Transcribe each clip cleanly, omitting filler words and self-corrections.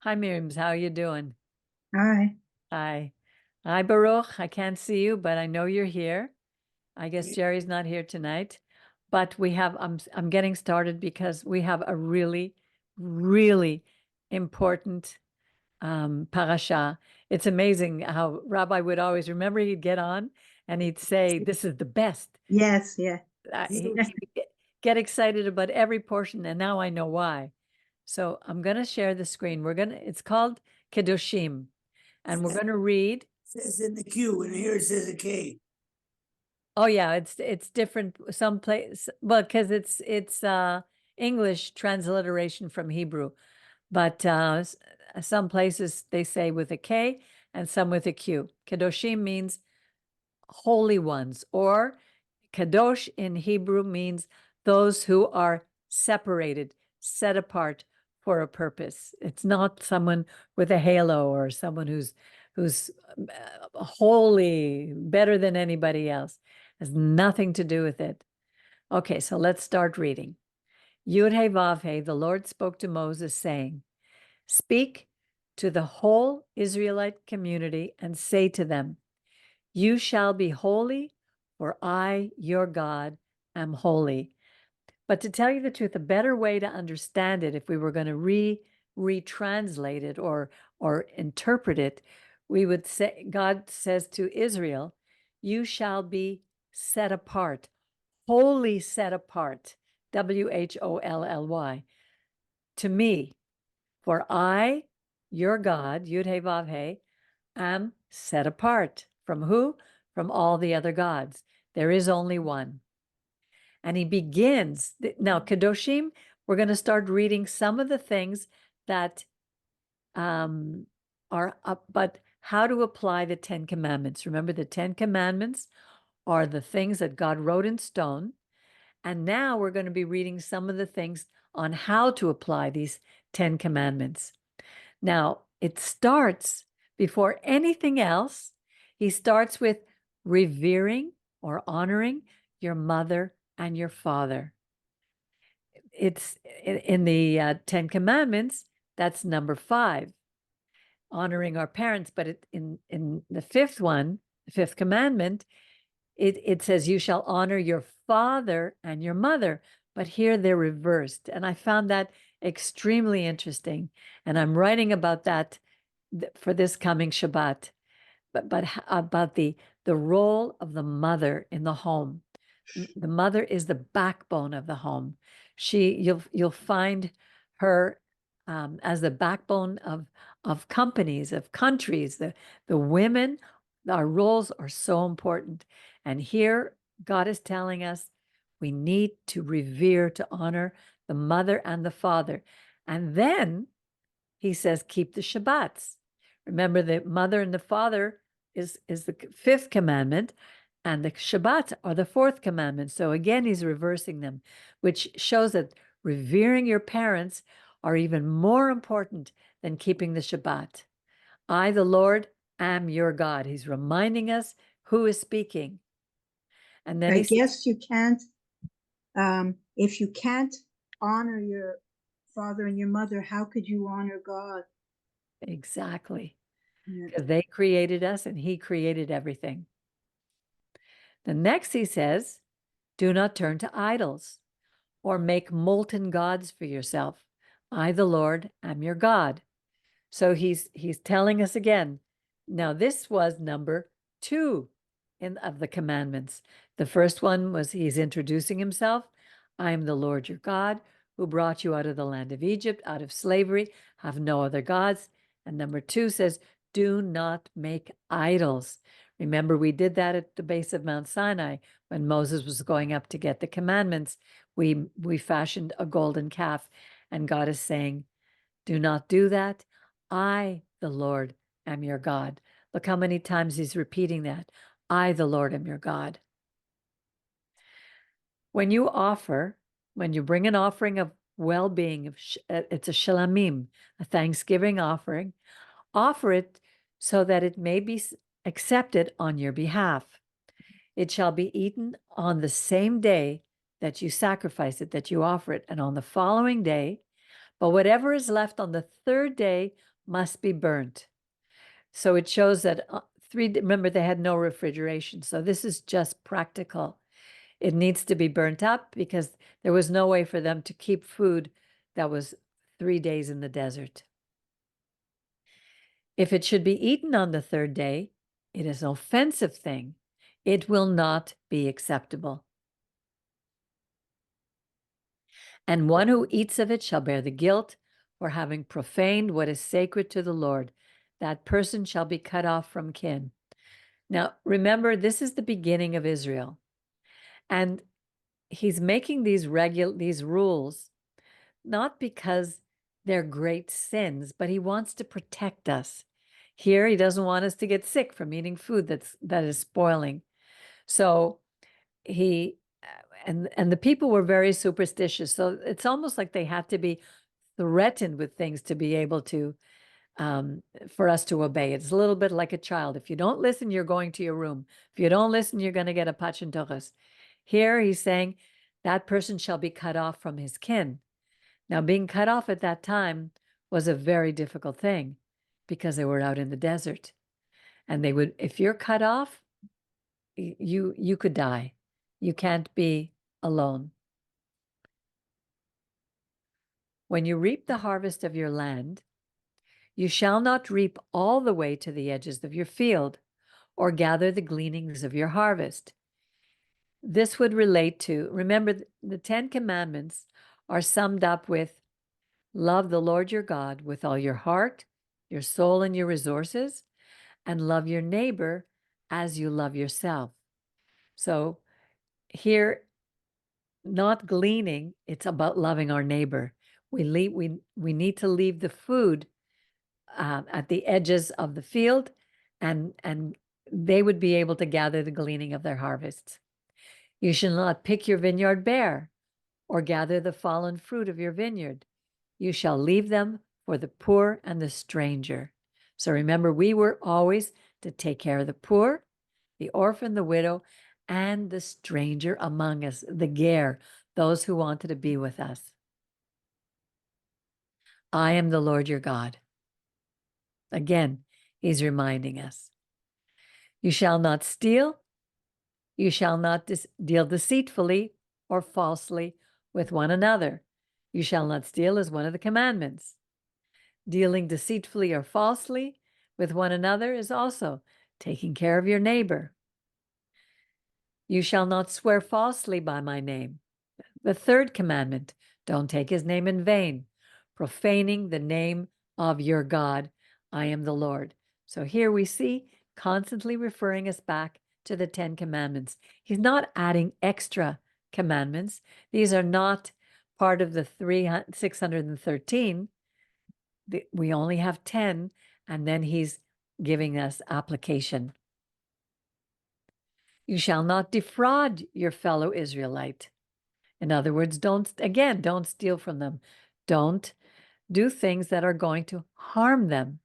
Hi, Miriams. How are you doing? Hi. Hi. Hi, Baruch. I can't see you, but I know you're here. I guess Jerry's not here tonight, but I'm getting started because we have a really, really important parasha. It's amazing how Rabbi would always remember he'd get on and he'd say, "This is the best." Yes, yeah. He'd get excited about every portion, and now I know why. So I'm going to share the screen. It's called Kedoshim, and we're going to read. Says in the Q, and here it says a K. Oh yeah, it's different. Some place, well, because it's English transliteration from Hebrew, but some places they say with a K and some with a Q. Kedoshim means holy ones, or Kadosh in Hebrew means those who are separated, set apart for a purpose. It's not someone with a halo or someone who's holy, better than anybody else. It has nothing to do with it. Okay, so let's start reading. Yud He Vav He, the Lord spoke to Moses, saying, "Speak to the whole Israelite community and say to them, you shall be holy, for I, your God, am holy." But to tell you the truth, a better way to understand it, if we were going to retranslate it or interpret it, we would say God says to Israel, "You shall be set apart, wholly set apart, WHOLLY, to me, for I, your God, Yud He Vav He, am set apart. From who? From all the other gods. There is only one." And he begins now, Kedoshim, we're going to start reading some of the things that are up, but how to apply the 10 Commandments. Remember, the 10 Commandments are the things that God wrote in stone. And now we're going to be reading some of the things on how to apply these 10 Commandments. Now, it starts before anything else. He starts with revering or honoring your mother and your father. It's in the 10 Commandments, that's number 5, honoring our parents. But in the fifth one, the fifth commandment, it says, "You shall honor your father and your mother." But here they're reversed. And I found that extremely interesting. And I'm writing about that for this coming Shabbat, but about the role of the mother in the home. The mother is the backbone of the home. You'll find her as the backbone of companies, of countries. The women, our roles are so important. And here God is telling us we need to revere, to honor the mother and the father. And then he says, keep the Shabbats. Remember, the mother and the father is the fifth commandment, and the Shabbats are the fourth commandment. So again, he's reversing them, which shows that revering your parents are even more important than keeping the Shabbat. I, the Lord, am your God. He's reminding us who is speaking. And then I he says, guess you can't, if you can't honor your father and your mother, how could you honor God? exactly, Yeah. because they created us and he created everything. The next he says, do not turn to idols or make molten gods for yourself. I, the Lord, am your God. So he's telling us again. Now, this was number 2 of the commandments. The first one was he's introducing himself. I am the Lord your God who brought you out of the land of Egypt, out of slavery, have no other gods. And number 2 says, do not make idols. Remember, we did that at the base of Mount Sinai when Moses was going up to get the commandments. We fashioned a golden calf, and God is saying, do not do that. I, the Lord, am your God. Look how many times he's repeating that. I, the Lord, am your God. When you bring an offering of well-being, it's a shalamim, a thanksgiving offering, offer it so that it may be accepted on your behalf. It shall be eaten on the same day that you sacrifice it, that you offer it, and on the following day. But whatever is left on the third day must be burnt. So it shows that remember, they had no refrigeration. So this is just practical. It needs to be burnt up because there was no way for them to keep food that was 3 days in the desert. If it should be eaten on the third day, it is an offensive thing. It will not be acceptable. And one who eats of it shall bear the guilt for having profaned what is sacred to the Lord. That person shall be cut off from kin. Now, remember, this is the beginning of Israel. And he's making these rules not because they're great sins, but he wants to protect us. Here, he doesn't want us to get sick from eating food that is spoiling. So he and the people were very superstitious. So it's almost like they had to be threatened with things to be able to for us to obey. It's a little bit like a child. If you don't listen, you're going to your room. If you don't listen, you're going to get a pachintochas. Here he's saying that person shall be cut off from his kin. Now, being cut off at that time was a very difficult thing because they were out in the desert. And they would, if you're cut off, you could die. You can't be alone. When you reap the harvest of your land, you shall not reap all the way to the edges of your field or gather the gleanings of your harvest. This would relate to, remember, the 10 Commandments are summed up with love the Lord your God with all your heart, your soul, and your resources, and love your neighbor as you love yourself. So here, not gleaning, it's about loving our neighbor. We need to leave the food at the edges of the field, and they would be able to gather the gleaning of their harvests. You shall not pick your vineyard bare, or gather the fallen fruit of your vineyard. You shall leave them for the poor and the stranger. So remember, we were always to take care of the poor, the orphan, the widow, and the stranger among us, the ger, those who wanted to be with us. I am the Lord your God. Again, he's reminding us. You shall not steal. You shall not deal deceitfully or falsely with one another. You shall not steal is one of the commandments. Dealing deceitfully or falsely with one another is also taking care of your neighbor. You shall not swear falsely by my name. The third commandment, don't take his name in vain, profaning the name of your God. I am the Lord. So here we see constantly referring us back to the 10 commandments. He's not adding extra commandments. These are not part of the 613. We only have 10, and then he's giving us application. You shall not defraud your fellow Israelite. In other words, don't steal from them. Don't do things that are going to harm them.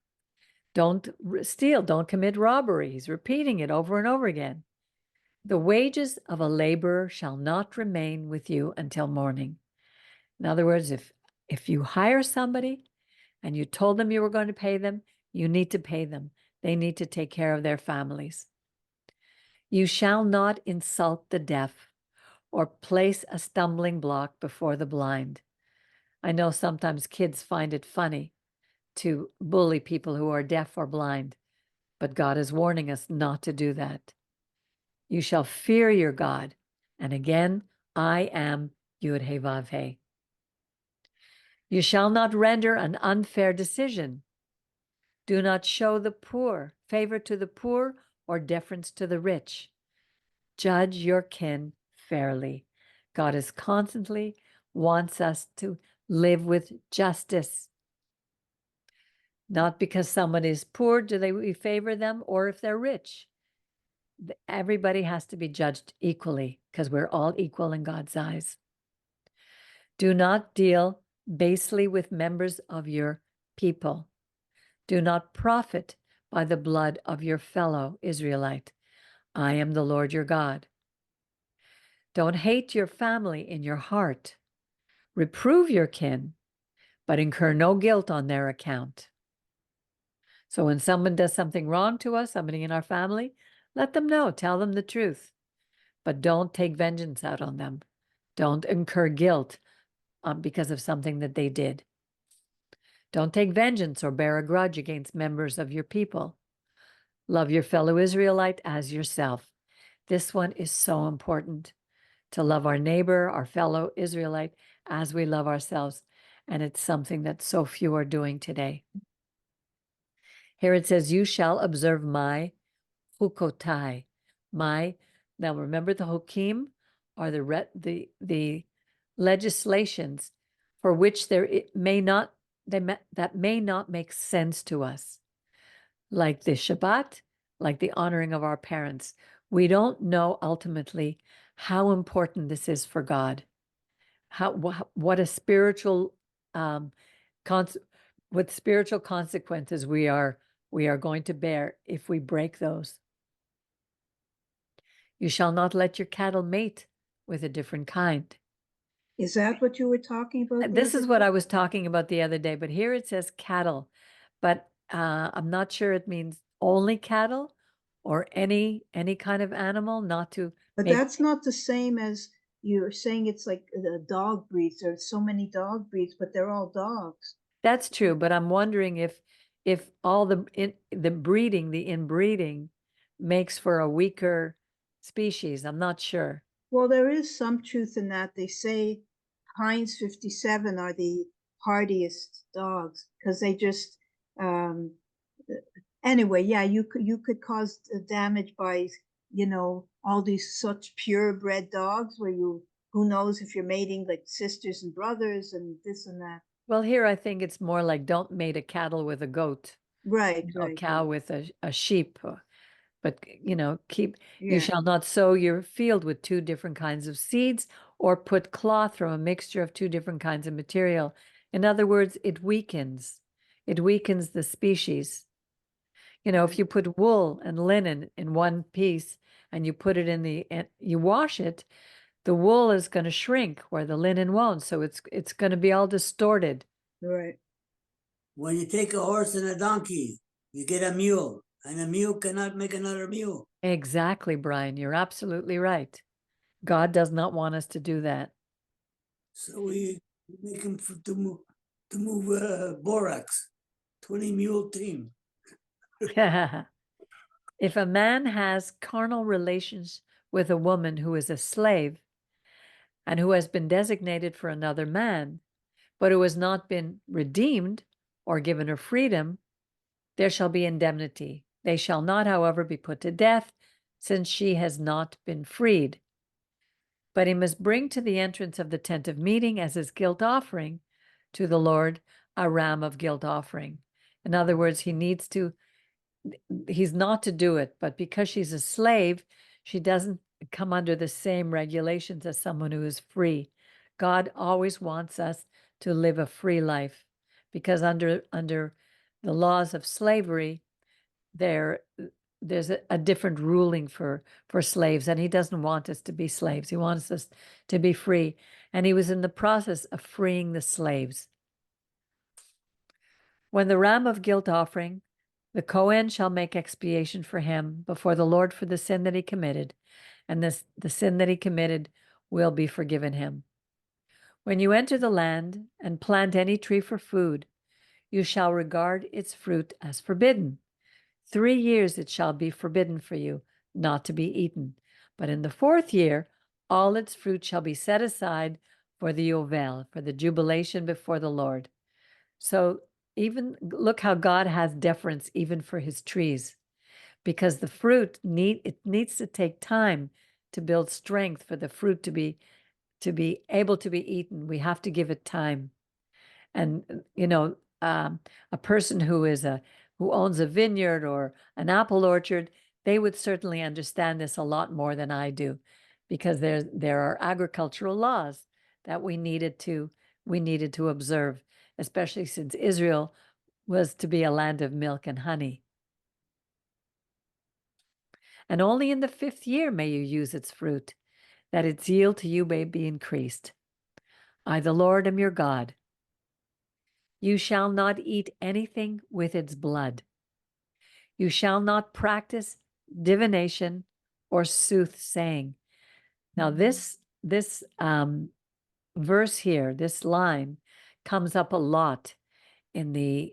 Don't steal. Don't commit robbery. He's repeating it over and over again. The wages of a laborer shall not remain with you until morning. In other words, if you hire somebody and you told them you were going to pay them, you need to pay them. They need to take care of their families. You shall not insult the deaf or place a stumbling block before the blind. I know sometimes kids find it funny to bully people who are deaf or blind, but God is warning us not to do that. You shall fear your God. And again, I am Yud He Vav He. You shall not render an unfair decision. Do not show the poor, favor to the poor, or deference to the rich. Judge your kin fairly. God is constantly wants us to live with justice. Not because someone is poor do we favor them, or if they're rich. Everybody has to be judged equally because we're all equal in God's eyes. Do not deal basely with members of your people. Do not profit by the blood of your fellow Israelite. I am the Lord your God. Don't hate your family in your heart. Reprove your kin, but incur no guilt on their account. So when someone does something wrong to us, somebody in our family, let them know, tell them the truth, but don't take vengeance out on them. Don't incur guilt because of something that they did. Don't take vengeance or bear a grudge against members of your people. Love your fellow Israelite as yourself. This one is so important, to love our neighbor, our fellow Israelite, as we love ourselves. And it's something that so few are doing today. Here it says, you shall observe my hukotai. Now remember, the hukim are the legislations for which that may not make sense to us, like the Shabbat, like the honoring of our parents. We don't know ultimately how important this is for God. What a spiritual what spiritual consequences we are going to bear if we break those. You shall not let your cattle mate with a different kind. Is that what you were talking about? This is what I was talking about the other day, but here it says cattle, but I'm not sure it means only cattle or any kind of animal, not to. But that's not the same as you're saying. It's like the dog breeds. There's so many dog breeds, but they're all dogs. That's true, but I'm wondering if all the inbreeding makes for a weaker species. I'm not sure. Well, there is some truth in that. They say Heinz 57 are the hardiest dogs because they just anyway, yeah, you could cause damage by, all these such purebred dogs where who knows if you're mating like sisters and brothers and this and that. Well, here I think it's more like don't mate a cattle with a goat, Right, or a cow with a sheep. But Yeah. you shall not sow your field with two different kinds of seeds, or put cloth from a mixture of two different kinds of material. In other words, it weakens the species. If you put wool and linen in one piece and you put it you wash it, the wool is going to shrink where the linen won't. So it's going to be all distorted. Right. When you take a horse and a donkey, you get a mule, and a mule cannot make another mule. Exactly, Brian. You're absolutely right. God does not want us to do that. So we make him to move borax, 20 mule team. If a man has carnal relations with a woman who is a slave and who has been designated for another man, but who has not been redeemed or given her freedom, there shall be indemnity. They shall not, however, be put to death, since she has not been freed. But he must bring to the entrance of the tent of meeting as his guilt offering to the Lord a ram of guilt offering. In other words, he's not to do it, but because she's a slave, she doesn't come under the same regulations as someone who is free. God always wants us to live a free life, because under the laws of slavery, there's a different ruling for slaves, and he doesn't want us to be slaves. He wants us to be free, and he was in the process of freeing the slaves. When the ram of guilt offering, the Kohen shall make expiation for him before the Lord for the sin that he committed, and the sin that he committed will be forgiven him. When you enter the land and plant any tree for food, you shall regard its fruit as forbidden. 3 years it shall be forbidden for you, not to be eaten. But in the 4th year, all its fruit shall be set aside for the Yovel, for the jubilation before the Lord. So even look how God has deference even for his trees, because the fruit needs to take time to build strength for the fruit to be able to be eaten. We have to give it time. And a person who owns a vineyard or an apple orchard, they would certainly understand this a lot more than I do, because there are agricultural laws that we needed to observe, especially since Israel was to be a land of milk and honey. And only in the 5th year may you use its fruit, that its yield to you may be increased. I, the Lord, am your God. You shall not eat anything with its blood. You shall not practice divination or soothsaying. Now, this verse here, this line, comes up a lot in this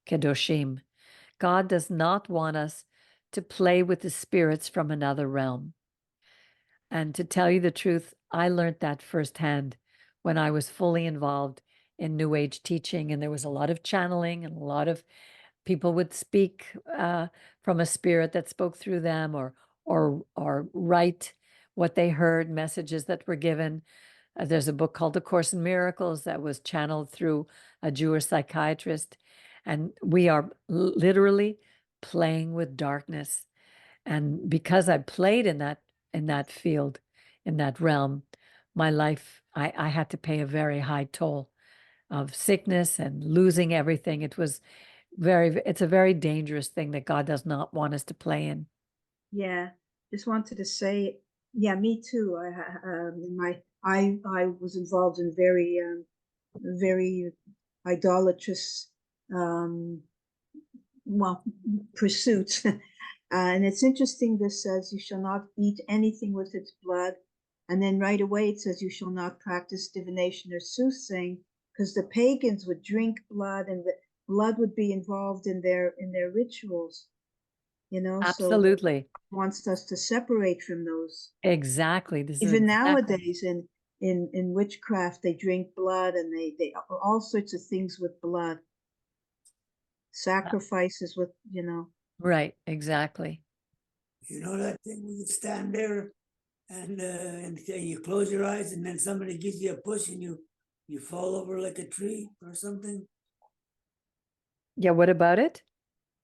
Kedoshim. God does not want us to play with the spirits from another realm. And to tell you the truth, I learned that firsthand when I was fully involved in New Age teaching, and there was a lot of channeling, and a lot of people would speak from a spirit that spoke through them, or write what they heard, messages that were given. There's a book called The Course in Miracles that was channeled through a Jewish psychiatrist, and we are literally playing with darkness. And because I played in that field, in that realm, my life, I had to pay a very high toll of sickness and losing everything. It's a very dangerous thing that God does not want us to play in. Yeah, just wanted to say, yeah, me too. I was involved in very idolatrous pursuits. And it's interesting, this says you shall not eat anything with its blood. And then right away it says you shall not practice divination or soothsaying, because the pagans would drink blood, and the blood would be involved in their rituals. So Absolutely. wants us to separate from those. Exactly. This is Even exactly. nowadays in witchcraft, they drink blood, and they all sorts of things with blood. Sacrifices with, Right, exactly. You know that thing where you stand there and you close your eyes, and then somebody gives you a push, and you fall over like a tree or something? Yeah, what about it?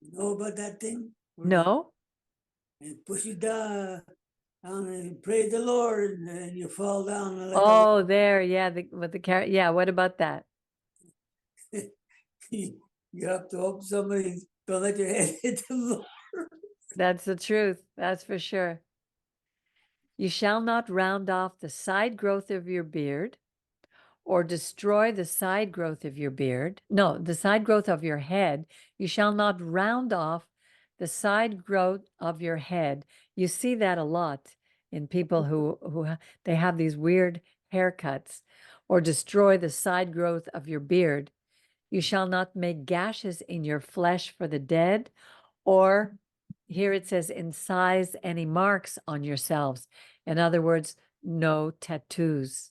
You know about that thing? Where No? and push you down and praise the Lord, and then you fall down like Oh, there, yeah, with the carrot. Yeah, what about that? you have to hope somebody don't let your head hit the floor. That's the truth. That's for sure. You shall not round off the side growth of your beard, or destroy the side growth of your beard. No, the side growth of your head. You shall not round off the side growth of your head. You see that a lot in people who they have these weird haircuts. Or destroy the side growth of your beard. You shall not make gashes in your flesh for the dead, or here it says, incise any marks on yourselves. In other words, no tattoos.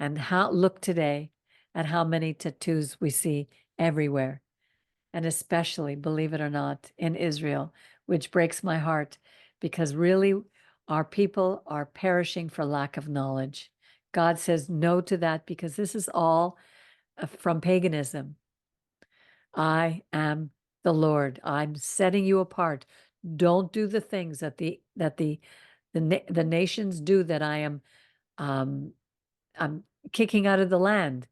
And look today at how many tattoos we see everywhere, and especially, believe it or not, in Israel, which breaks my heart, because really our people are perishing for lack of knowledge. God says no to that, because this is all from paganism. I am the Lord. I'm setting you apart. Don't do the things that the nations do, that I'm kicking out of the land.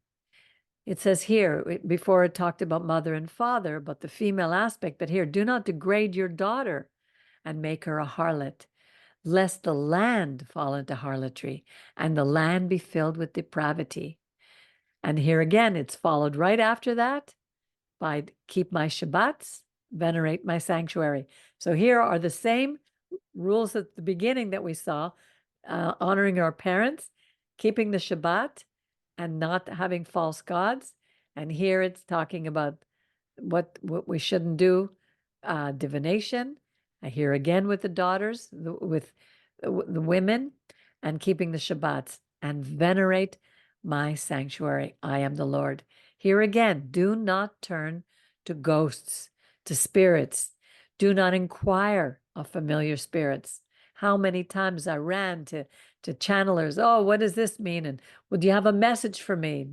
It says here, before it talked about mother and father, but the female aspect, but here, do not degrade your daughter and make her a harlot, lest the land fall into harlotry and the land be filled with depravity. And here again, it's followed right after that by keep my Shabbats, venerate my sanctuary. So here are the same rules at the beginning that we saw, honoring our parents, keeping the Shabbat, and not having false gods. And here it's talking about what we shouldn't do, divination. Here again with the daughters, with the women, and keeping the Shabbats, and venerate my sanctuary. I am the Lord. Here again, do not turn to ghosts, to spirits. Do not inquire of familiar spirits. How many times I ran to channelers. Oh, what does this mean? And would you have a message for me?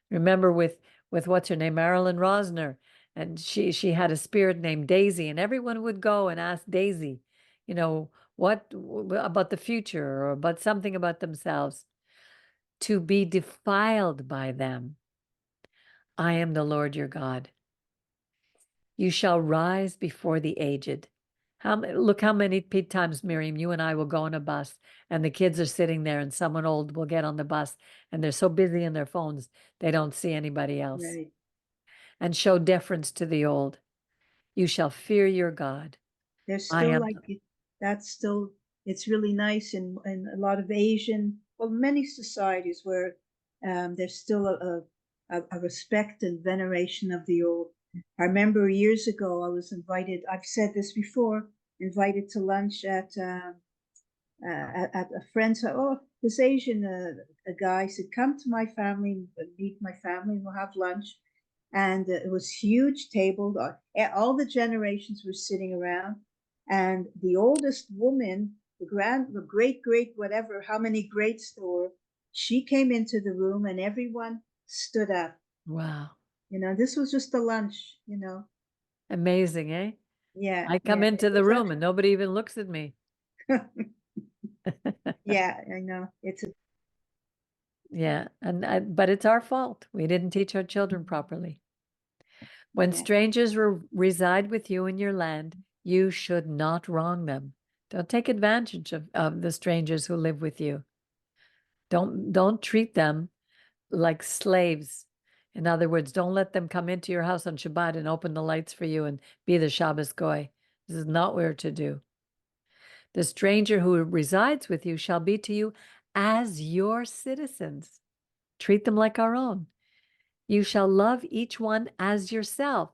Remember with what's her name, Marilyn Rosner, and she had a spirit named Daisy, and everyone would go and ask Daisy, what about the future, or about something about themselves, to be defiled by them. I am the Lord your God. You shall rise before the aged. Look how many times, Miriam, you and I will go on a bus, and the kids are sitting there, and someone old will get on the bus, and they're so busy in their phones, they don't see anybody else. Right. And show deference to the old. You shall fear your God. There's I still am. like that's still it's really nice in a lot of Asian, well, many societies where there's still a respect and veneration of the old. I remember years ago I was invited. I've said this before. Invited to lunch at a friend's. Oh, this Asian a guy said, "Come to my family, meet my family. We'll have lunch." And it was huge table. All the generations were sitting around, and the oldest woman, the great whatever, how many greats there were, she came into the room, and everyone stood up. Wow. This was just a lunch. Amazing, eh? Yeah, I come yeah. into the room and nobody even looks at me. Yeah, I know. Yeah, but it's our fault. We didn't teach our children properly. When Yeah. strangers reside with you in your land, you should not wrong them. Don't take advantage of the strangers who live with you. Don't treat them like slaves. In other words, don't let them come into your house on Shabbat and open the lights for you and be the Shabbos goy. This is not what we're to do. The stranger who resides with you shall be to you as your citizens. Treat them like our own. You shall love each one as yourself.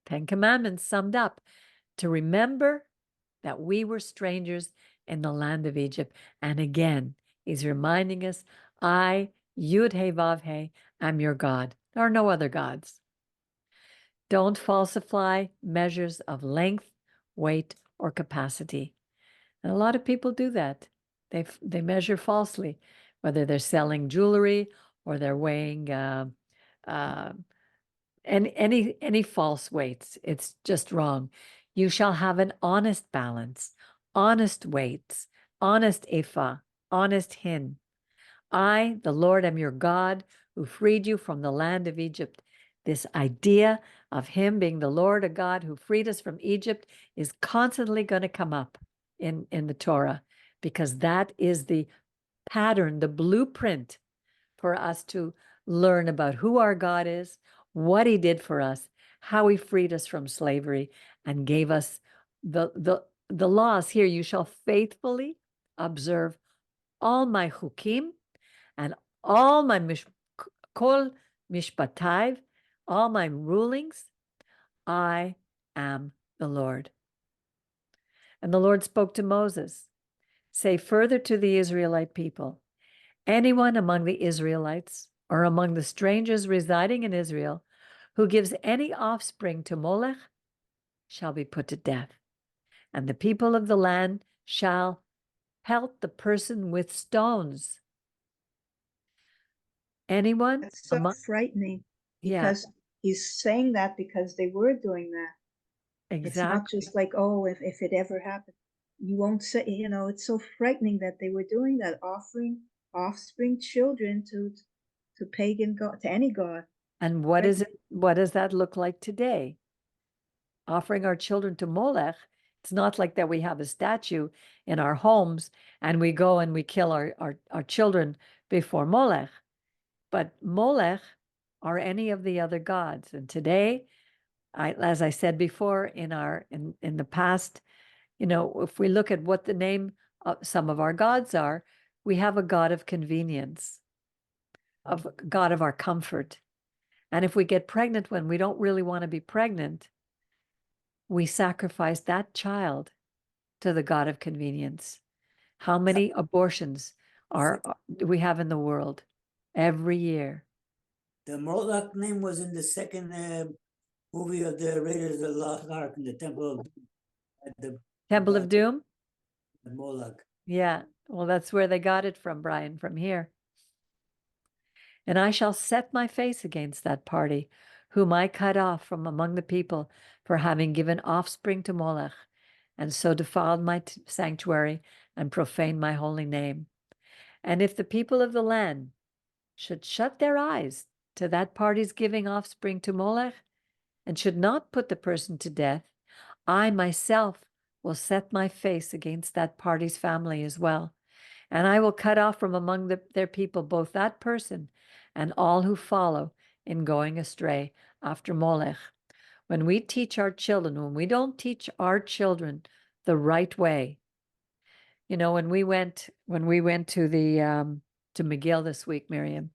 10 Commandments summed up to remember that we were strangers in the land of Egypt. And again, he's reminding us, I, Yud He Vav He, am your God. There are no other gods. Don't falsify measures of length, weight, or capacity. And a lot of people do that. They measure falsely, whether they're selling jewelry or they're weighing any false weights. It's just wrong. You shall have an honest balance, honest weights, honest ephah, honest hin. I, the Lord, am your God who freed you from the land of Egypt. This idea of him being the Lord, a God who freed us from Egypt, is constantly going to come up in the Torah, because that is the pattern, the blueprint for us to learn about who our God is, what he did for us, how he freed us from slavery, and gave us the laws. Here, you shall faithfully observe all my chukim and all my kol mishpatai, all my rulings. I am the Lord. And the Lord spoke to Moses, say further to the Israelite people, anyone among the Israelites or among the strangers residing in Israel who gives any offspring to Molech shall be put to death, and the people of the land shall pelt the person with stones. Anyone That's so among, frightening yeah, because he's saying that because they were doing that. It's not exactly. just like, oh, if it ever happened, you won't say, it's so frightening that they were doing that, offering offspring children to pagan god, to any god. And what is it? What does that look like today? Offering our children to Molech. It's not like that we have a statue in our homes and we go and we kill our children before Molech. But Molech are any of the other gods. And today, as I said before, in the past, if we look at what the name of some of our gods are, we have a God of convenience, of God of our comfort. And if we get pregnant when we don't really want to be pregnant, we sacrifice that child to the God of convenience. How many abortions do we have in the world every year? The Moloch name was in the second movie of the Raiders of the Lost Ark in the Temple of the Temple of Doom? Moloch. Yeah, well, that's where they got it from, Brian, from here. And I shall set my face against that party, whom I cut off from among the people for having given offspring to Molech, and so defiled my sanctuary and profaned my holy name. And if the people of the land should shut their eyes to that party's giving offspring to Molech, and should not put the person to death, I myself will set my face against that party's family as well. And I will cut off from among their people both that person and all who follow in going astray after Molech. When we teach our children, when we don't teach our children the right way, you know, when we went to the to McGill this week, Miriam,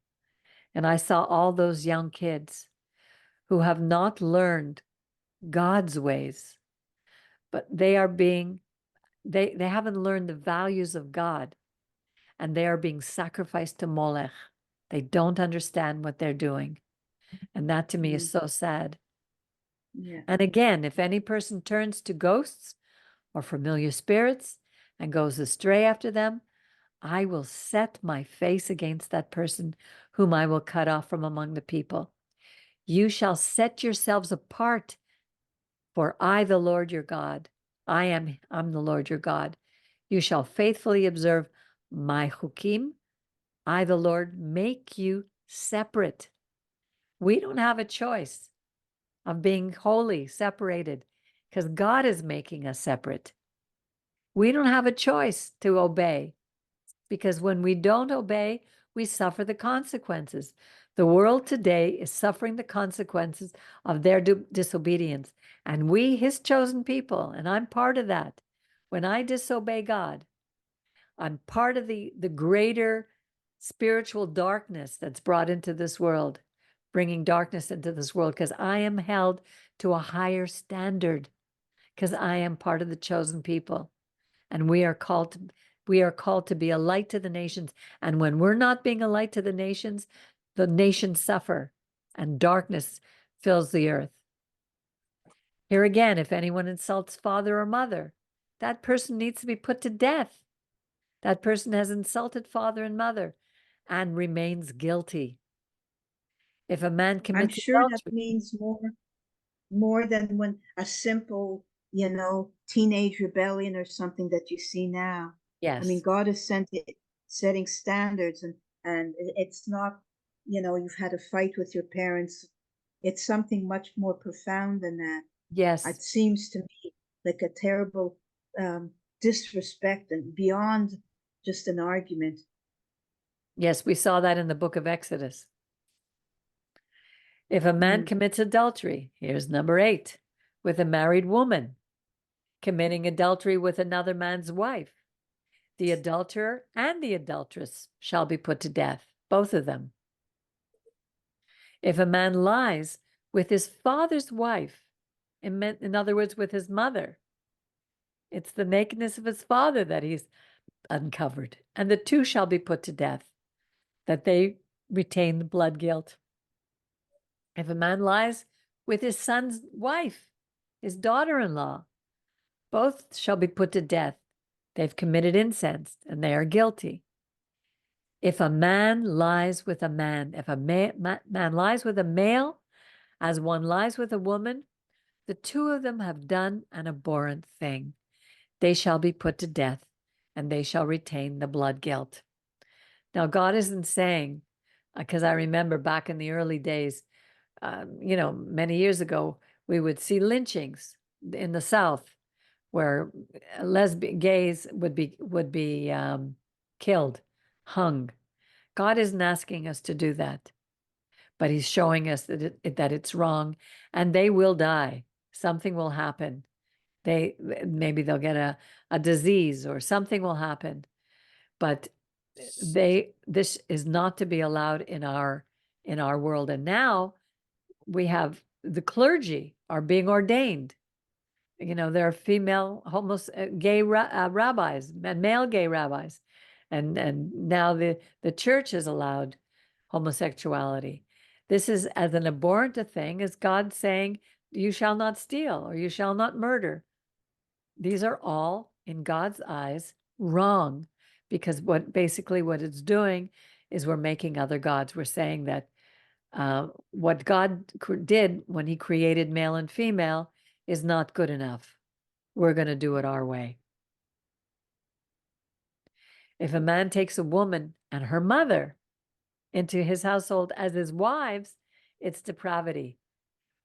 and I saw all those young kids who have not learned God's ways, but they haven't learned the values of God, and they are being sacrificed to Molech. They don't understand what they're doing. And that to me is so sad. Yeah. And again, if any person turns to ghosts or familiar spirits and goes astray after them, I will set my face against that person whom I will cut off from among the people. You shall set yourselves apart, for I, the Lord your God, I'm the Lord your God. You shall faithfully observe my chukim. I, the Lord, make you separate. We don't have a choice of being holy, separated, because God is making us separate. We don't have a choice to obey, because when we don't obey, we suffer the consequences. The world today is suffering the consequences of their disobedience. And we, his chosen people, and I'm part of that, when I disobey God, I'm part of the greater spiritual darkness that's brought into this world, bringing darkness into this world, because I am held to a higher standard, because I am part of the chosen people. And we are called to be a light to the nations. And when we're not being a light to the nations suffer, and darkness fills the earth. Here again, if anyone insults father or mother, that person needs to be put to death. That person has insulted father and mother and remains guilty. If a man I'm commits sure that adultery, means more than when a simple, teenage rebellion or something that you see now. I mean, yes, God is setting standards, and it's not, you've had a fight with your parents. It's something much more profound than that. yes, It seems to me like a terrible disrespect and beyond just an argument. yes, we saw that in the book of Exodus. If a man commits adultery, here's number 8, with a married woman, committing adultery with another man's wife, the adulterer and the adulteress shall be put to death, both of them. If a man lies with his father's wife, in other words, with his mother, it's the nakedness of his father that he's uncovered, and the two shall be put to death, that they retain the blood guilt. If a man lies with his son's wife, his daughter-in-law, both shall be put to death. They've committed incest, and they are guilty. If a man lies with a man, if a man lies with a male, as one lies with a woman, the two of them have done an abhorrent thing. They shall be put to death, and they shall retain the blood guilt. Now, God isn't saying, because I remember back in the early days, many years ago, we would see lynchings in the South, where gays would be killed, hung. God isn't asking us to do that, but he's showing us that it's wrong, and they will die. Something will happen. Maybe they'll get a disease or something will happen, but this is not to be allowed in our world. And now we have the clergy are being ordained. There are female gay rabbis and male gay rabbis, and now the church has allowed homosexuality. This is as an abhorrent a thing as God saying, "You shall not steal" or "You shall not murder." These are all, in God's eyes, wrong, because what it's doing is we're making other gods. We're saying that what God did when he created male and female is not good enough. We're going to do it our way. If a man takes a woman and her mother into his household as his wives, it's depravity.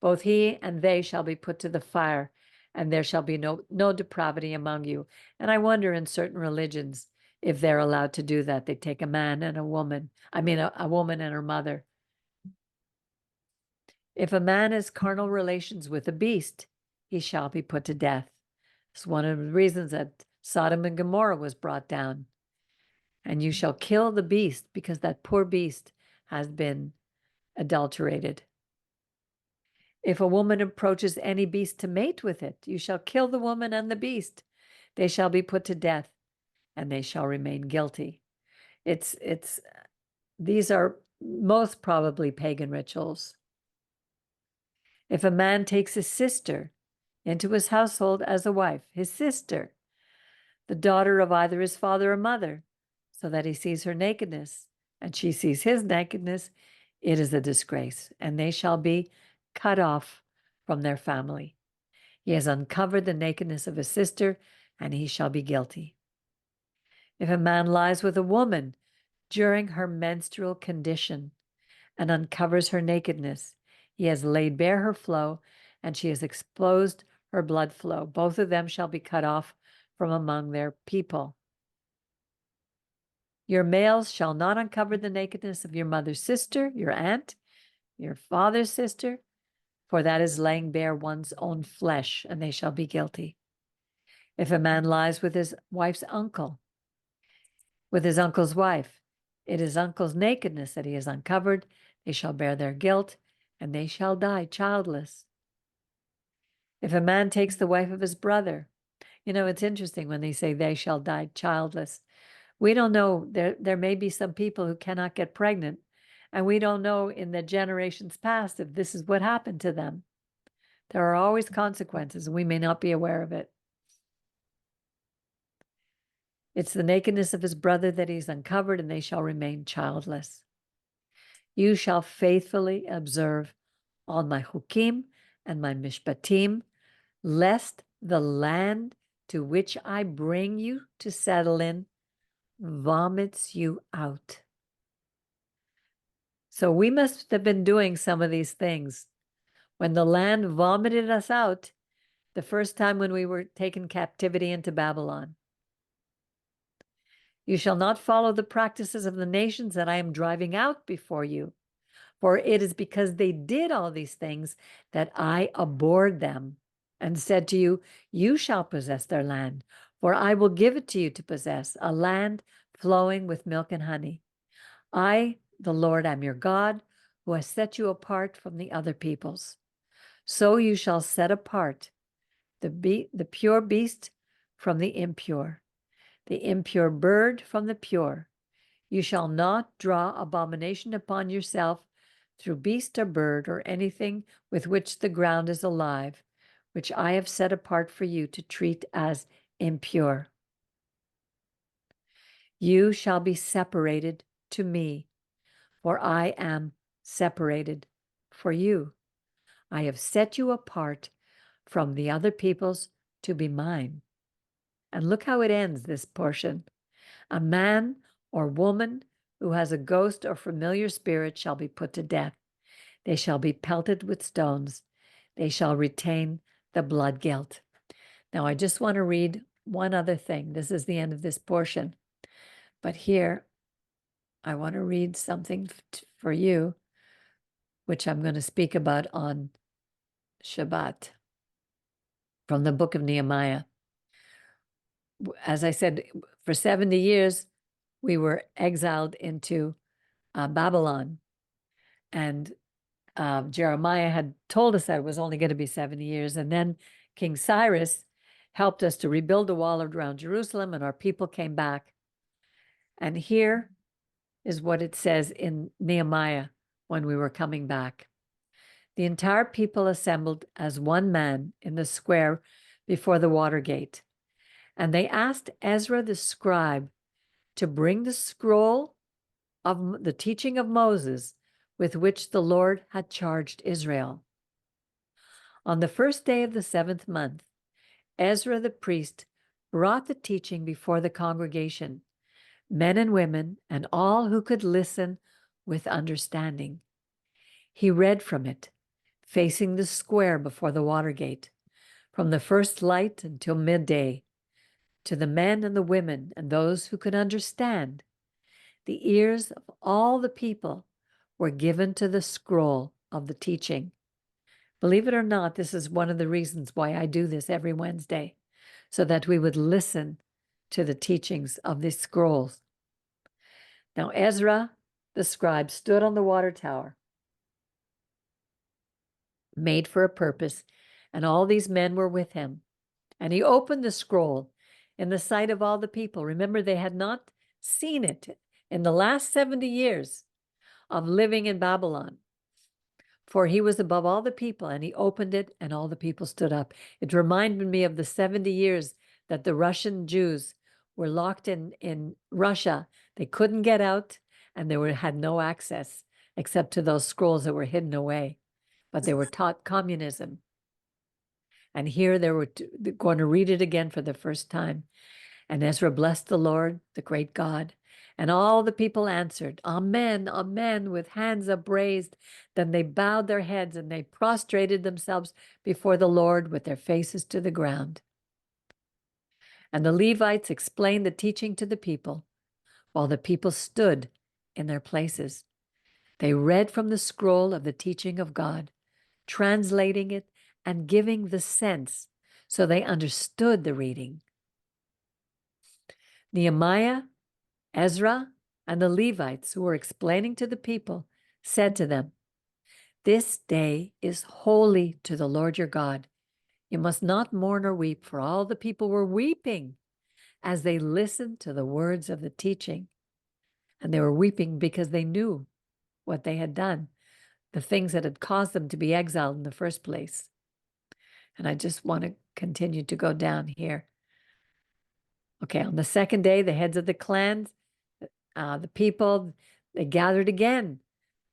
Both he and they shall be put to the fire, and there shall be no depravity among you. And I wonder in certain religions if they're allowed to do that. They take a man and a woman, a woman and her mother. If a man has carnal relations with a beast, he shall be put to death. It's one of the reasons that Sodom and Gomorrah was brought down. And you shall kill the beast, because that poor beast has been adulterated. If a woman approaches any beast to mate with it, you shall kill the woman and the beast. They shall be put to death, and they shall remain guilty. These are most probably pagan rituals. If a man takes his sister into his household as a wife, his sister, the daughter of either his father or mother, so that he sees her nakedness, and she sees his nakedness, it is a disgrace, and they shall be cut off from their family. He has uncovered the nakedness of his sister, and he shall be guilty. If a man lies with a woman during her menstrual condition and uncovers her nakedness, he has laid bare her flow, and she has exposed her blood flow. Both of them shall be cut off from among their people. Your males shall not uncover the nakedness of your mother's sister, your aunt, your father's sister, for that is laying bare one's own flesh, and they shall be guilty. If a man lies with his wife's uncle, with his uncle's wife, it is uncle's nakedness that he has uncovered. They shall bear their guilt, and they shall die childless. If a man takes the wife of his brother, it's interesting when they say they shall die childless. We don't know. There may be some people who cannot get pregnant, and we don't know in the generations past if this is what happened to them. There are always consequences, and we may not be aware of it. It's the nakedness of his brother that he's uncovered, and they shall remain childless. You shall faithfully observe all my chukim and my mishpatim, lest the land to which I bring you to settle in vomits you out. So we must have been doing some of these things. When the land vomited us out, the first time when we were taken captivity into Babylon. You shall not follow the practices of the nations that I am driving out before you, for it is because they did all these things that I abhorred them and said to you, you shall possess their land, for I will give it to you to possess, a land flowing with milk and honey. I, the Lord, am your God, who has set you apart from the other peoples. So you shall set apart the pure beast from the impure bird from the pure. You shall not draw abomination upon yourself through beast or bird or anything with which the ground is alive, which I have set apart for you to treat as impure. You shall be separated to me, for I am separated for you. I have set you apart from the other peoples to be mine. And look how it ends, this portion. A man or woman who has a ghost or familiar spirit shall be put to death. They shall be pelted with stones. They shall retain the blood guilt. Now, I just want to read one other thing. This is the end of this portion. But here, I want to read something for you, which I'm going to speak about on Shabbat from the book of Nehemiah. As I said, for 70 years, we were exiled into Babylon. And Jeremiah had told us that it was only going to be 70 years. And then King Cyrus helped us to rebuild the wall around Jerusalem, and our people came back. And here is what it says in Nehemiah when we were coming back. The entire people assembled as one man in the square before the water gate. And they asked Ezra the scribe to bring the scroll of the teaching of Moses with which the Lord had charged Israel. On the first day of the 7th month, Ezra the priest brought the teaching before the congregation, men and women, and all who could listen with understanding. He read from it, facing the square before the water gate, from the first light until midday, to the men and the women and those who could understand. The ears of all the people were given to the scroll of the teaching. Believe it or not, this is one of the reasons why I do this every Wednesday, so that we would listen to the teachings of these scrolls. Now, Ezra, the scribe, stood on the water tower, made for a purpose, and all these men were with him. And he opened the scroll in the sight of all the people. Remember, they had not seen it in the last 70 years of living in Babylon. For he was above all the people, and he opened it, and all the people stood up. It reminded me of the 70 years that the Russian Jews were locked in Russia. They couldn't get out, and they had no access except to those scrolls that were hidden away. But they were taught communism. And here they were going to read it again for the first time. And Ezra blessed the Lord, the great God. And all the people answered, Amen, Amen, with hands upraised. Then they bowed their heads and they prostrated themselves before the Lord with their faces to the ground. And the Levites explained the teaching to the people, while the people stood in their places. They read from the scroll of the teaching of God, translating it and giving the sense so they understood the reading. Nehemiah, Ezra, and the Levites who were explaining to the people said to them, This day is holy to the Lord your God. You must not mourn or weep, for all the people were weeping as they listened to the words of the teaching. And they were weeping because they knew what they had done, the things that had caused them to be exiled in the first place. And I just want to continue to go down here. Okay, on the second day, the heads of the clans, the people, they gathered again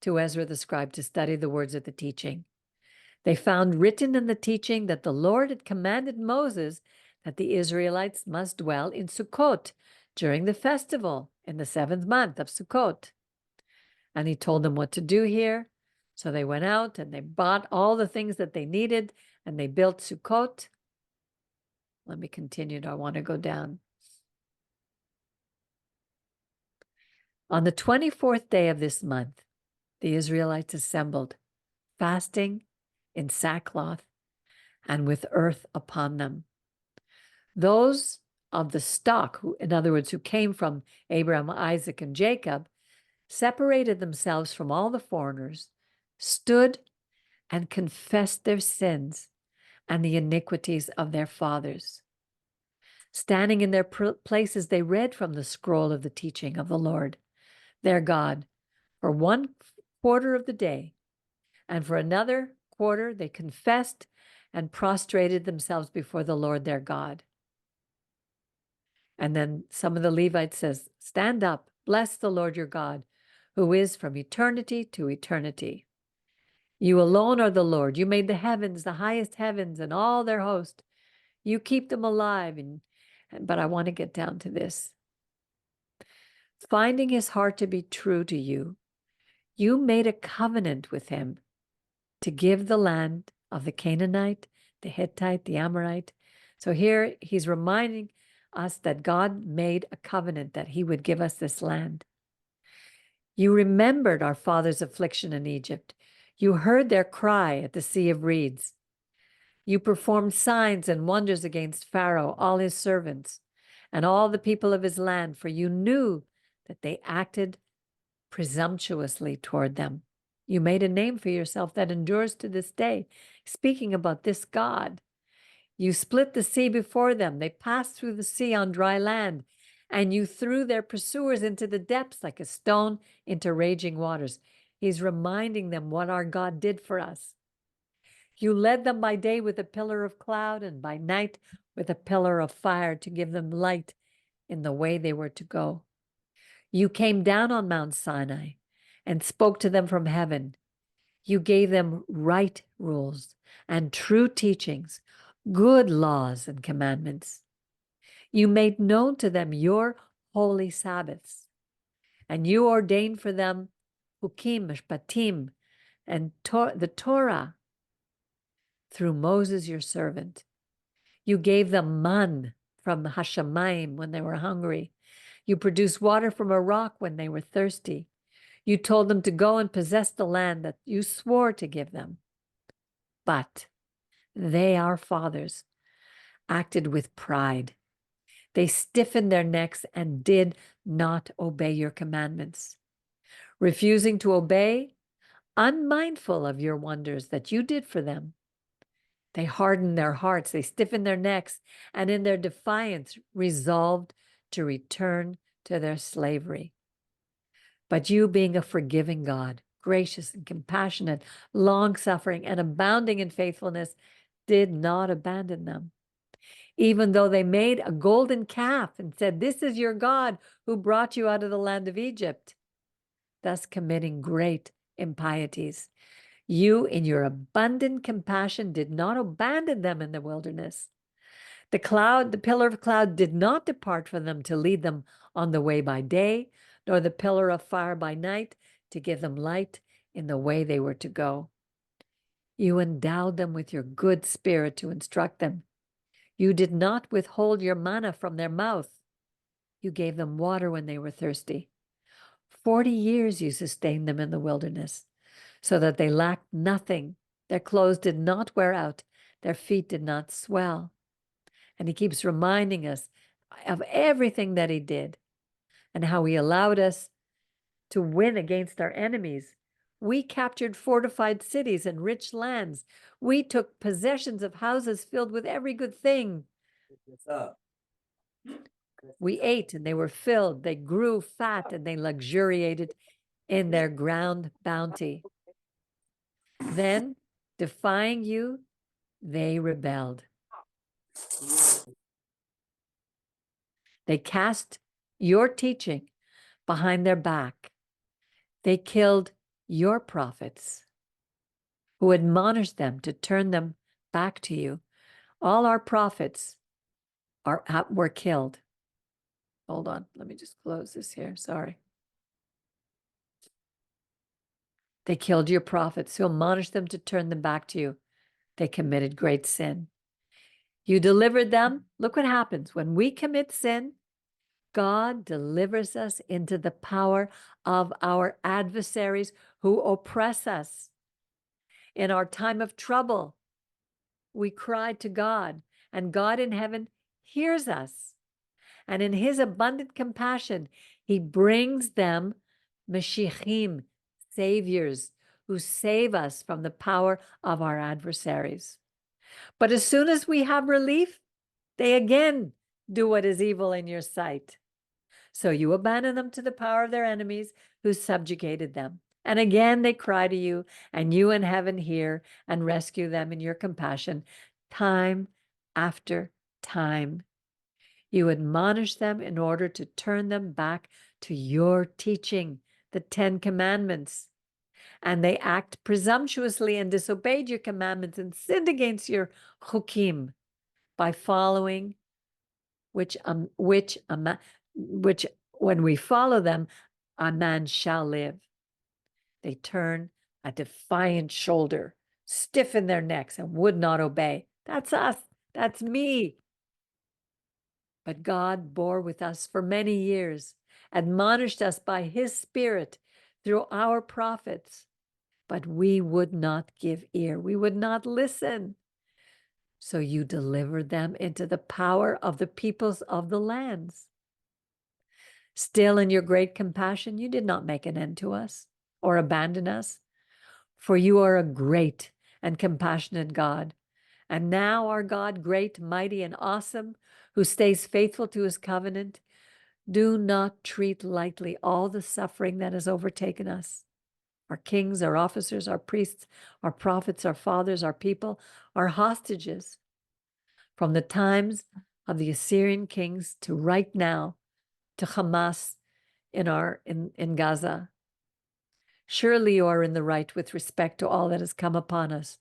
to Ezra the scribe to study the words of the teaching. They found written in the teaching that the Lord had commanded Moses that the Israelites must dwell in Sukkot during the festival in the 7th month of Sukkot. And he told them what to do here. So they went out and they bought all the things that they needed and they built Sukkot. Let me continue. I want to go down. On the 24th day of this month, the Israelites assembled, fasting in sackcloth and with earth upon them. Those of the stock, who, in other words, who came from Abraham, Isaac, and Jacob, separated themselves from all the foreigners, stood and confessed their sins and the iniquities of their fathers. Standing in their places, they read from the scroll of the teaching of the Lord, their God, for 1/4 of the day, and for another quarter they confessed and prostrated themselves before the Lord their God. And then some of the Levites says, Stand up, bless the Lord your God, who is from eternity to eternity. You alone are the Lord. You made the heavens, the highest heavens, and all their host. You keep them alive. But I want to get down to this. Finding his heart to be true to you, you made a covenant with him to give the land of the Canaanite, the Hittite, the Amorite. So here he's reminding us that God made a covenant that he would give us this land. You remembered our fathers' affliction in Egypt. You heard their cry at the Sea of Reeds. You performed signs and wonders against Pharaoh, all his servants, and all the people of his land, for you knew that they acted presumptuously toward them. You made a name for yourself that endures to this day. Speaking about this God, you split the sea before them. They passed through the sea on dry land, and you threw their pursuers into the depths like a stone into raging waters. He's reminding them what our God did for us. You led them by day with a pillar of cloud and by night with a pillar of fire to give them light in the way they were to go. You came down on Mount Sinai and spoke to them from heaven. You gave them right rules and true teachings, good laws and commandments. You made known to them your holy Sabbaths, and you ordained for them hukim, mishpatim, and the Torah through Moses your servant. You gave them man from Hashemayim when they were hungry. You produced water from a rock when they were thirsty. You told them to go and possess the land that you swore to give them. But they, our fathers, acted with pride. They stiffened their necks and did not obey your commandments, refusing to obey, unmindful of your wonders that you did for them. They hardened their hearts, they stiffened their necks, and in their defiance resolved to return to their slavery. But you, being a forgiving God, gracious and compassionate, long-suffering and abounding in faithfulness, did not abandon them. Even though they made a golden calf and said, "This is your God who brought you out of the land of Egypt," thus committing great impieties. You, in your abundant compassion, did not abandon them in the wilderness. The pillar of cloud did not depart from them to lead them on the way by day, nor the pillar of fire by night to give them light in the way they were to go. You endowed them with your good spirit to instruct them. You did not withhold your manna from their mouth. You gave them water when they were thirsty. 40 years you sustained them in the wilderness, so that they lacked nothing. Their clothes did not wear out. Their feet did not swell. And he keeps reminding us of everything that he did and how he allowed us to win against our enemies. We captured fortified cities and rich lands. We took possessions of houses filled with every good thing. We ate and they were filled. They grew fat and they luxuriated in their ground bounty. Then, defying you, they rebelled. They cast your teaching behind their back. They killed your prophets who admonished them to turn them back to you. All our prophets were killed. Hold on, let me just close this here. Sorry. They killed your prophets who admonished them to turn them back to you. They committed great sin. You delivered them. Look what happens when we commit sin. God delivers us into the power of our adversaries who oppress us. In our time of trouble, we cry to God, and God in heaven hears us. And in his abundant compassion, he brings them Mashiachim, saviors, who save us from the power of our adversaries. But as soon as we have relief, they again do what is evil in your sight. So you abandon them to the power of their enemies who subjugated them. And again they cry to you, and you in heaven hear and rescue them in your compassion, time after time. You admonish them in order to turn them back to your teaching, the 10 Commandments. And they act presumptuously and disobeyed your commandments and sinned against your chukim by following which when we follow them, a man shall live. They turn a defiant shoulder, stiffen their necks, and would not obey. That's us. That's me. But God bore with us for many years, admonished us by his Spirit through our prophets. But we would not give ear. We would not listen. So you delivered them into the power of the peoples of the lands. Still, in your great compassion, you did not make an end to us or abandon us, for you are a great and compassionate God. And now, our God, great, mighty, and awesome, who stays faithful to his covenant, do not treat lightly all the suffering that has overtaken us. Our kings, our officers, our priests, our prophets, our fathers, our people, our hostages. From the times of the Assyrian kings to right now, to Hamas in Gaza. Surely you are in the right with respect to all that has come upon us,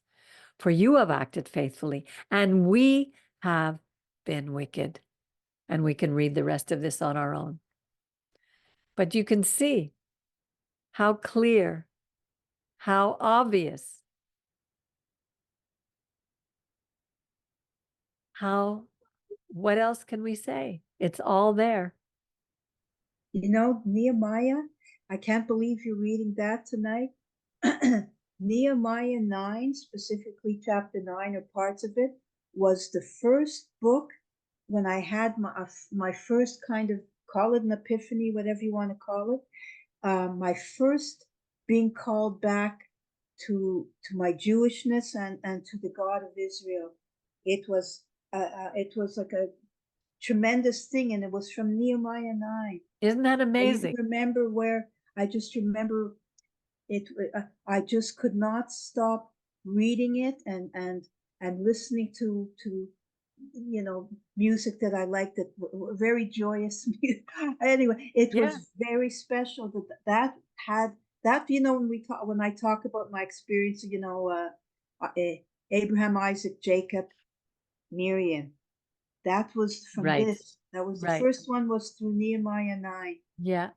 for you have acted faithfully, and we have been wicked. And we can read the rest of this on our own. But you can see how clear, how obvious, what else can we say? It's all there. You know, Nehemiah, I can't believe you're reading that tonight. Nehemiah 9, specifically chapter 9 or parts of it, was the first book when I had my first kind of, call it an epiphany, whatever you want to call it. My first being called back to my Jewishness and to the God of Israel. It was like a tremendous thing, and it was from Nehemiah 9. Isn't that I amazing? even remember where I just remember it. I just could not stop reading it and listening to music that I liked, that were very joyous music. Anyway, it Yeah. was very special that had that, when I talk about my experience, Abraham, Isaac, Jacob, Miriam, that was from Right. this. That was the Right. first one, was through Nehemiah 9. Yeah.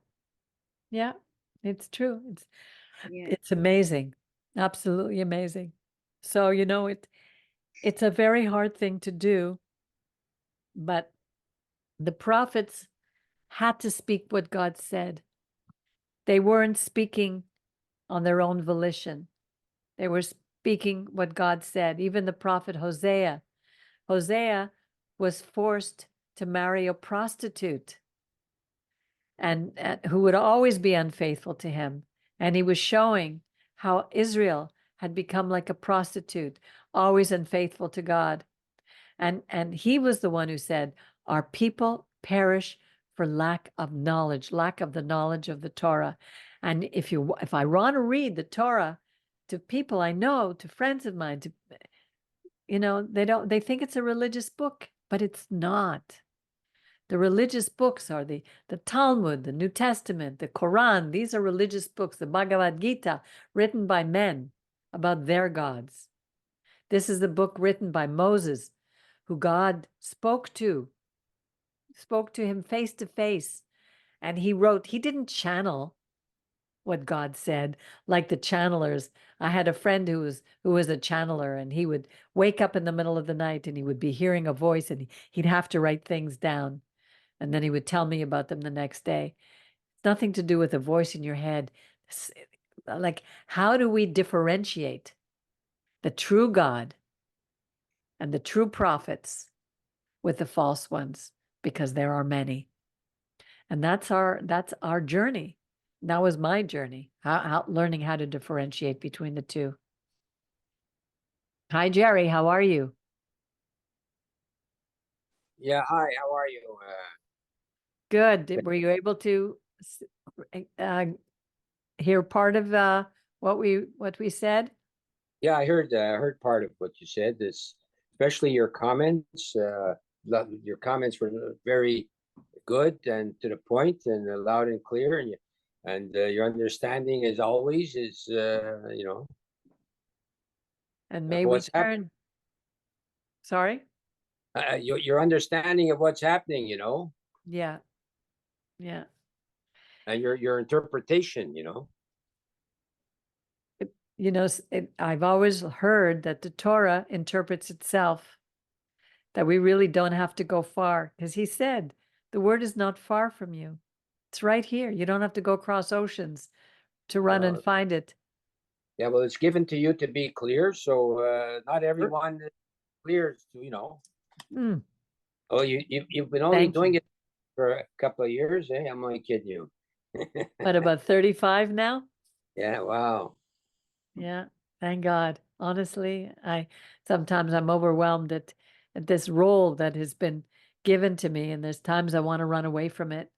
Yeah. It's true. Yeah. It's amazing. Absolutely amazing. So, it's a very hard thing to do, but the prophets had to speak what God said. They weren't speaking on their own volition. They were speaking what God said. Even the prophet Hosea. Hosea was forced to marry a prostitute and who would always be unfaithful to him. And he was showing how Israel had become like a prostitute, always unfaithful to God. And he was the one who said, our people perish for lack of knowledge, lack of the knowledge of the Torah. And if I want to read the Torah to people I know, to friends of mine, they think it's a religious book, but it's not. The religious books are the Talmud, the New Testament, the Quran. These are religious books, the Bhagavad Gita, written by men about their gods. This is the book written by Moses, who God spoke to him face to face. And he didn't channel what God said like the channelers. I had a friend who was a channeler, and he would wake up in the middle of the night and he would be hearing a voice, and he'd have to write things down. And then he would tell me about them the next day. It's nothing to do with a voice in your head. Like, how do we differentiate the true God and the true prophets with the false ones? Because there are many. And that's our journey. That was my journey, learning how to differentiate between the two. Hi, Jerry. How are you? Yeah, hi, how are you? Good. Were you able to hear part of what we said? Yeah, I heard part of what you said, this, especially your comments. Your comments were very good and to the point and loud and clear, and your understanding, as always, is And of may we what's happening. turn. Sorry? Your understanding of what's happening, Yeah. Yeah. and your interpretation, I've always heard that the Torah interprets itself, that we really don't have to go far, because he said, the word is not far from you. It's right here. You don't have to go across oceans to run and find it. Yeah, well, it's given to you to be clear, so not everyone is clear to. Mm, Oh, you've been only thank doing you. it for a couple of years, eh? I'm only kidding you. What, about 35 now? Yeah, wow. Yeah, thank God. Honestly, sometimes I'm overwhelmed at this role that has been given to me, and there's times I want to run away from it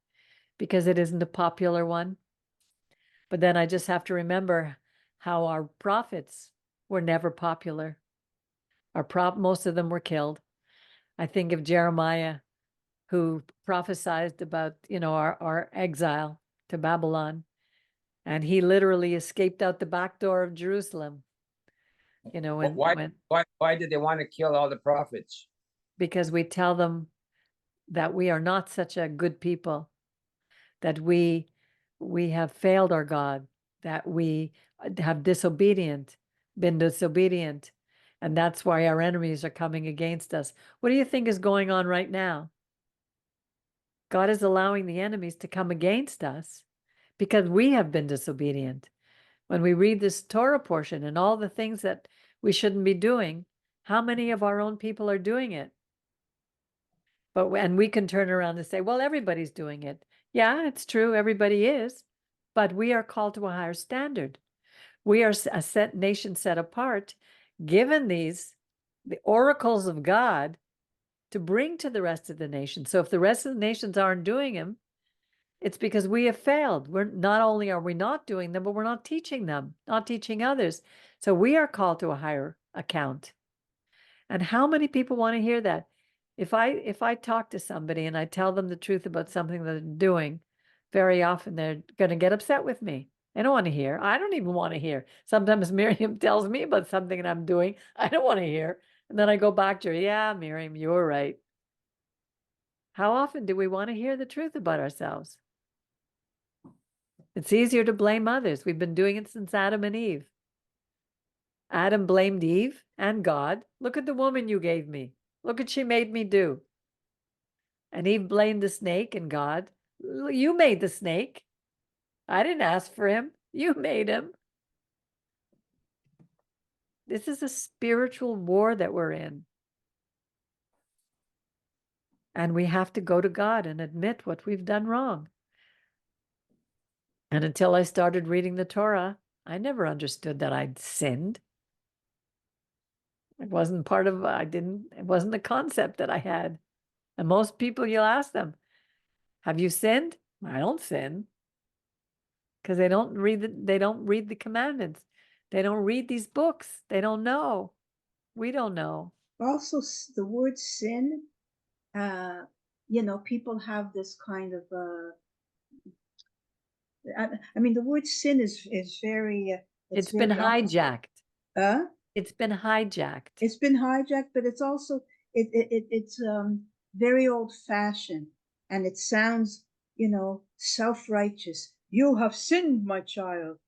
because it isn't a popular one. But then I just have to remember how our prophets were never popular. Most of them were killed. I think of Jeremiah, who prophesied about, our exile to Babylon, and he literally escaped out the back door of Jerusalem. Why did they want to kill all the prophets? Because we tell them that we are not such a good people, that we have failed our God, that we have been disobedient, and that's why our enemies are coming against us. What do you think is going on right now? God is allowing the enemies to come against us because we have been disobedient, When we read this Torah portion and all the things that we shouldn't be doing, how many of our own people are doing it? And we can turn around and say, well, everybody's doing it. Yeah, it's true, everybody is, but we are called to a higher standard. We are a set nation set apart, given the oracles of God to bring to the rest of the nation. So if the rest of the nations aren't doing them, it's because we have failed. We're not only are we not doing them, but we're not teaching them, not teaching others. So we are called to a higher account. And how many people want to hear that? If I talk to somebody and I tell them the truth about something that they're doing, very often they're going to get upset with me. They don't want to hear. I don't even want to hear. Sometimes Miriam tells me about something that I'm doing. I don't want to hear. And then I go back to her. Yeah, Miriam, you were right. How often do we want to hear the truth about ourselves? It's easier to blame others. We've been doing it since Adam and Eve. Adam blamed Eve and God. Look at the woman you gave me. Look what she made me do. And Eve blamed the snake and God. You made the snake. I didn't ask for him. You made him. This is a spiritual war that we're in. And we have to go to God and admit what we've done wrong. And until I started reading the Torah, I never understood that I'd sinned. It wasn't it wasn't the concept that I had. And most people, you'll ask them, have you sinned? I don't sin. Because they don't read the commandments. They don't read these books. They don't know. We don't know. Also, the word sin, people have this kind of, I mean, the word sin is very, It's been hijacked. It's been hijacked. It's been hijacked, but it's also, it's very old fashioned, and it sounds, self-righteous. You have sinned, my child.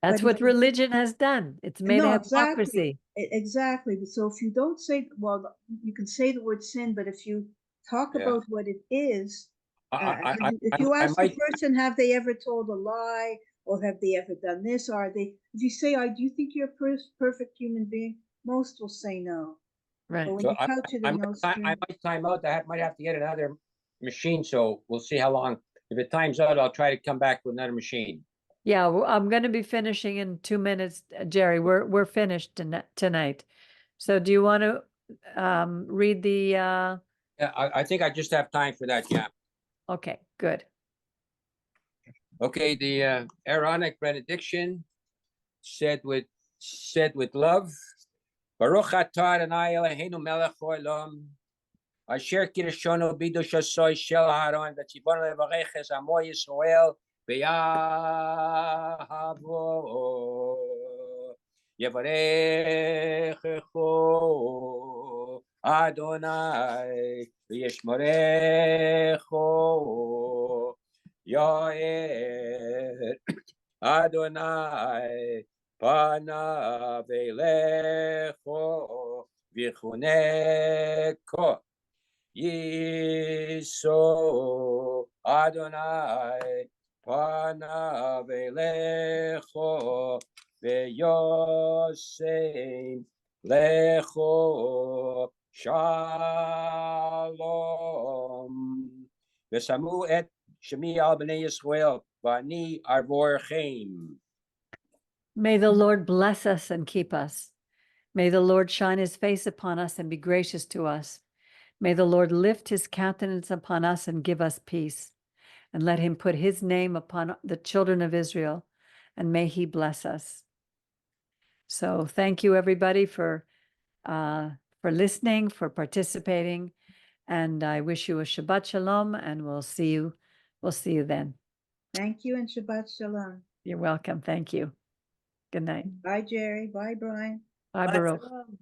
That's what religion has done. It's made a hypocrisy. Exactly. So if you don't say, well, you can say the word sin, but if you talk about what it is, if you ask the person, have they ever told a lie, or have they ever done this? Or are they? If you say, do you think you're a perfect human being? Most will say no. Right. But when So you couch it in those terms, I might time out. I might have to get another machine. So we'll see how long. If it times out, I'll try to come back with another machine. Yeah, I'm going to be finishing in 2 minutes, Jerry. We're finished tonight. So do you want to read the? Yeah, I think I just have time for that. Yeah. Okay, good. Okay, the Aaronic benediction said with love. Baruch atah Adonai Eloheinu melech haolam. Asher kirshonu bidush hasoy shel Aaron v'tzivonu levarech es amo Yisrael v'yahavo yevarechecho Adonai v'yishmerecho Yair Adonai Panav elecho v'chuneko Yiso Adonai Panav elecho v'yosem lecho shalom v'samu et shemi al bnei Yisrael v'ani arvorchem. May the Lord bless us and keep us. May the Lord shine his face upon us and be gracious to us. May the Lord lift his countenance upon us and give us peace. And let him put his name upon the children of Israel, and may he bless us. So thank you, everybody, for listening, for participating. And I wish you a Shabbat Shalom, and we'll see you then. thank you and Shabbat Shalom. You're welcome. Thank you. Good night. Bye, Jerry. Bye, Brian. Bye, Baruch. Shalom.